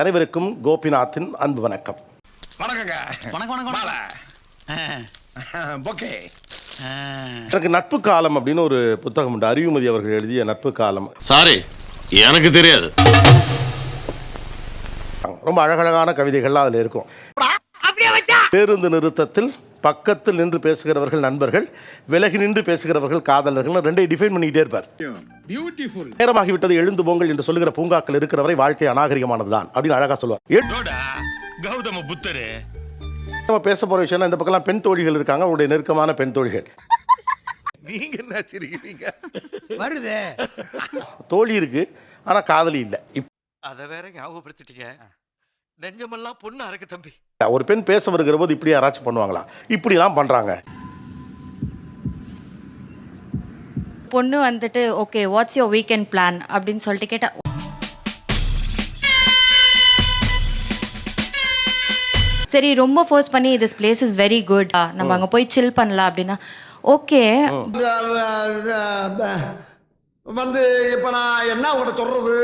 அனைவருக்கும் கோபிநாத்தின் அன்பு வணக்கம். வணக்கங்க. வணக்கம். ஓகே. எனக்கு நட்பு காலம் அப்படின்னு ஒரு புத்தகம் உண்டு. அறிவுமதி அவர்கள் எழுதிய நட்பு காலம். சாரி, எனக்கு தெரியாது. ரொம்ப அழகழகான கவிதைகள்லாம் அதுல இருக்கும். பேருந்து நிறுத்தத்தில் பக்கத்தில் நின்று பேசுகிறவர்கள் நண்பர்கள், விலகி நின்று பேசுகிறவர்கள் காதலர்கள், ரெண்டை டிஃபைன் பண்ணிக்கிட்டே இருப்பார். நேரமாகிவிட்டது எழுந்து போங்கள் என்று சொல்லுகிற பூங்காக்கள் இருக்கிறவரை வாழ்க்கை அநாகரிகமானதுதான் அப்படின்னு அழகா சொல்லுவார். கௌதம புத்தரு. நம்ம பேச போற விஷயம் இந்த பக்கம் பெண் தோழிகள் இருக்காங்க, அவருடைய நெருக்கமான பெண் தோழிகள். நீங்க என்ன சிரிக்கிறீங்க? வருதே. தோழி இருக்கு, ஆனா காதலி இல்ல. அத வேற ஞாபகப்படுத்திட்டீங்க. நெஞ்சமெல்லாம் பொண்ணு அறக்கு தம்பி. ஒரு பெண் பேச வருகிற போது இப்படி யாராச்சும் பண்ணுவாங்களா? இப்படி எல்லாம் பண்றாங்க. பொண்ணு வந்துட்டு okay what's your weekend plan அப்படின்னு சொல்லிட்டு கேட்டா, சரி ரொம்ப ஃபோர்ஸ் பண்ணி this place is very good, நம்ம அங்க போய் சில் பண்ணலாம் அப்படின்னா ஓகே. வந்து இப்ப நான் என்ன உங்களை சொல்றது?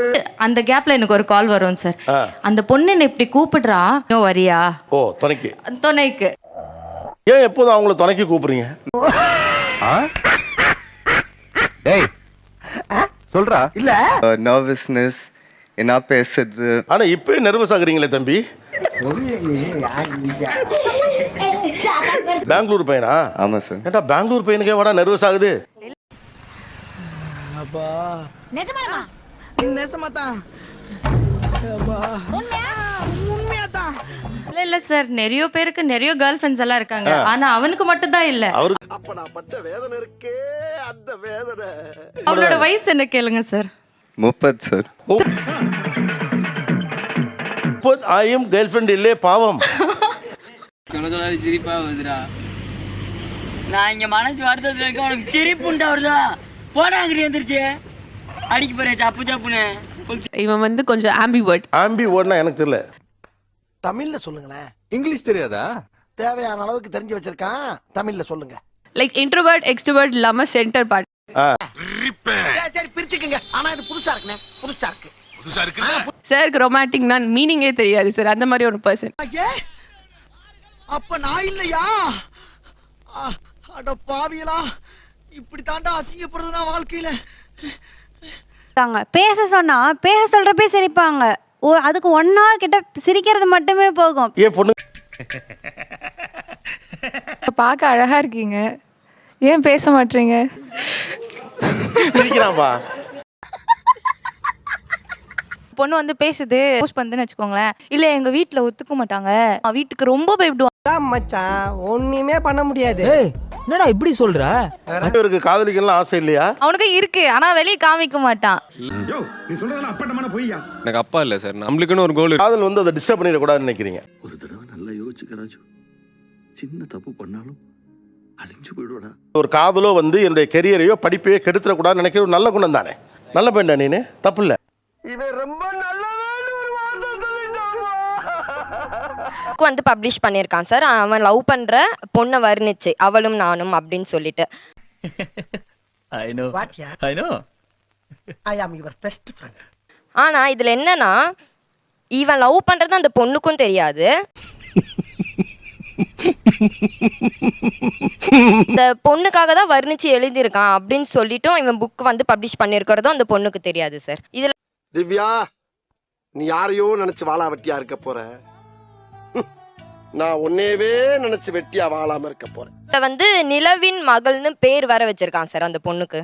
அந்த கேப்ல எனக்கு ஒரு கால் வரும் சார். அந்த பொண்ணு என்ன இப்படி கூப்பிடுறா, வரியா? ஓ, துணைக்கு. துணைக்கு. ஏன் எப்போதும் அவங்கள துணைக்கு கூப்பிடுறீங்க? டேய் சொல்றா. இல்ல நர்வஸ்னஸ் என்ன பேசுறது. ஆனா இப்பவே நர்வஸ் ஆகுறீங்களே தம்பி. பெங்களூர் பையனா? ஆமா சார். ஏண்டா பெங்களூர் பையனுக்கே வாடா நர்வஸ் ஆகுது? இல்ல சார், நிறைய பேருக்கு நிறைய கேர்ள் ஃப்ரெண்ட்ஸ் எல்லாம் இருக்காங்க, ஆனா அவனுக்கு மட்டும் தான் இல்ல. அப்ப நான் பட்ட வேதனை இருக்கே, அந்த வேதனை. அவளோட வயசு என்ன கேளுங்க சார்? 30 சார். ஆயும் கேர்ள் ஃப்ரெண்ட் இல்லே பாவம். சிரிப்பா வருதுடா. நான் இங்க மனசு வருத்தத்துல இருக்க, உனக்கு சிரிப்புண்டா வருதா? போடாங்கடி எந்திரிச்சு அடிக்க போறேன் சப்பு சப்புன்னு. இவன் வந்து கொஞ்சம் ஆம்பிவர்ட். ஆம்பிவர்ட்னா எனக்கு தெரியல. தமிழ்ல சொல்லுங்களேன். இங்கிலீஷ் தெரியாதா? தேவையான அளவுக்கு தெரிஞ்சு வச்சிருக்கான், தமிழ்ல சொல்லுங்க. லைக் இன்ட்ரோவர்ட் எக்ஸ்ட்ரோவர்ட் இல்லாம சென்டர் பார்ட். சரி பிரிச்சுக்கங்க. ஆனா இது புதுசா இருக்குனே, புதுசா இருக்கு. புதுசா இருக்கு. சாருக்கு ரொமான்டிக்னா மீனிங்கே தெரியாது சார், அந்த மாதிரி ஒரு பர்சன். அப்ப நான் இல்லையா? அட பாவியலா, இப்படி தாண்டா அசிங்கப்படுறதுனா வாழ்க்கையில. பேச சொன்னா பேச சொல்றப்பே சிரிப்பாங்க. அதுக்கு 1 hour கிட்ட சிரிக்கிறது மட்டுமே போகும். ஏன் பொண்ணு பார்க்க அழகா இருக்கீங்க, ஏன் பேச மாட்டீங்க? சிரிக்கிறான்பா. பொண்ணு வந்து பேசுது போஸ்ட் பண்ணுன்னு வச்சுக்கோங்களேன், இல்ல எங்க வீட்டுல ஒத்துக்க மாட்டாங்க, வீட்டுக்கு ரொம்ப பயப்படுவாங்க. மச்சான் ஒண்ணுமே பண்ண முடியாது. என்னடா இப்படி சொல்ற? இவருக்கு காதலிக்கலாம் ஆசை இல்லையா? அவனுக்கு இருக்கு, ஆனா வெளியே காமிக்க மாட்டான். நீ சொல்றதெல்லாம் அப்பட்டமான பொய்யா? எனக்கு அப்பா இல்ல சார், நம்மளுக்குன்னு ஒரு கோல். காதல் வந்து அதை டிஸ்டர்ப் பண்ணிட கூடாதுன்னு நினைக்கிறீங்க? ஒரு தடவை நல்லா யோசிச்சுக்கறாச்சு. சின்ன தப்பு பண்ணாலும் அழிஞ்சு போயிடுடா. ஒரு காதலோ வந்து என்னுடைய கெரியரையோ படிப்பையோ கெடுத்துட கூடாதுன்னு நினைக்கிற ஒரு நல்ல குணம் தானே. நல்ல பெண்ணா நீனு? தப்பு இல்ல. இவன் ரொம்ப நல்லவன் ஒரு வார்த்தை சொல்லிட்டான். வந்து பப்ளிஷ் பண்ணியிருக்கான் சார். அவன் லவ் பண்ற பொண்ணை வர்ணிச்சு அவளும் நானும் அப்படின்னு சொல்லிட்டு. I know. I know. I am your best friend. ஆனா இதுல என்னன்னா, இவன் லவ் பண்றது அந்த பொண்ணுக்கும் தெரியாது. இந்த பொண்ணுக்காக தான் வர்ணிச்சு எழுதியிருக்கான் அப்படின்னு சொல்லிட்டும் இவன் புக் வந்து பப்ளிஷ் பண்ணியிருக்கிறதும் அந்த பொண்ணுக்கு தெரியாது சார். இதுல திவ்யா, நீ யாரையோ நினைச்சு வாழா வெட்டியா இருக்க போற. நான் உன்னையவே நினைச்சு வெட்டியா வாழாம இருக்க போறேன். வந்து நிலவின் மகள்னு பேர் வர வச்சிருக்கான் சார் அந்த பொண்ணுக்கு.